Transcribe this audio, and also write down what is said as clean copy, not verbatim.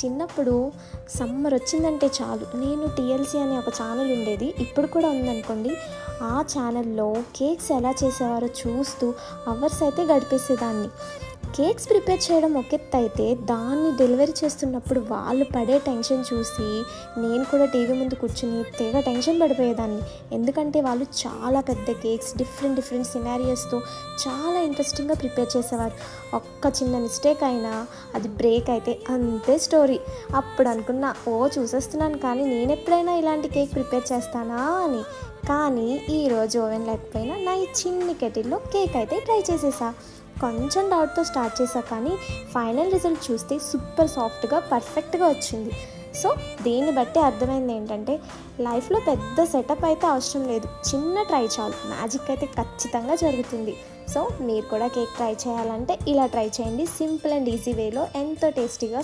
చిన్నప్పుడు సమ్మర్ వచ్చిందంటే చాలు నేను టీఎల్సీ అనే ఒక ఛానల్ ఉండేది, ఇప్పుడు కూడా ఉందనుకోండి. ఆ ఛానల్లో కేక్స్ ఎలా చేసేవారో చూస్తూ అవర్స్ అయితే గడిపేసేదాన్ని. కేక్స్ ప్రిపేర్ చేయడం ఒక ఎత్తు అయితే, దాన్ని డెలివరీ చేస్తున్నప్పుడు వాళ్ళు పడే టెన్షన్ చూసి నేను కూడా టీవీ ముందు కూర్చుని తెగ టెన్షన్ పడిపోయేదాన్ని. ఎందుకంటే వాళ్ళు చాలా పెద్ద కేక్స్ డిఫరెంట్ సినారియోస్తో చాలా ఇంట్రెస్టింగ్గా ప్రిపేర్ చేసేవారు. ఒక్క చిన్న మిస్టేక్ అయినా అది బ్రేక్ అయితే అంతే స్టోరీ. అప్పుడు అనుకున్నా, చూసేస్తున్నాను కానీ నేను ఎప్పుడైనా ఇలాంటి కేక్ ప్రిపేర్ చేస్తానా అని. కానీ ఈరోజు ఓవెన్ లేకపోయినా నా ఈ చిన్ని కెటిల్లో కేక్ అయితే ట్రై చేసేసా. కొంచెం డౌట్తో స్టార్ట్ చేశా, కానీ ఫైనల్ రిజల్ట్ చూస్తే సూపర్ సాఫ్ట్గా పర్ఫెక్ట్గా వచ్చింది. సో దీన్ని బట్టి అర్థమైంది ఏంటంటే, లైఫ్లో పెద్ద సెటప్ అయితే అవసరం లేదు, చిన్న ట్రై చాలు, మ్యాజిక్ అయితే ఖచ్చితంగా జరుగుతుంది. సో మీరు కూడా కేక్ ట్రై చేయాలంటే ఇలా ట్రై చేయండి. సింపుల్ అండ్ ఈజీ వేలో ఎంతో టేస్టీగా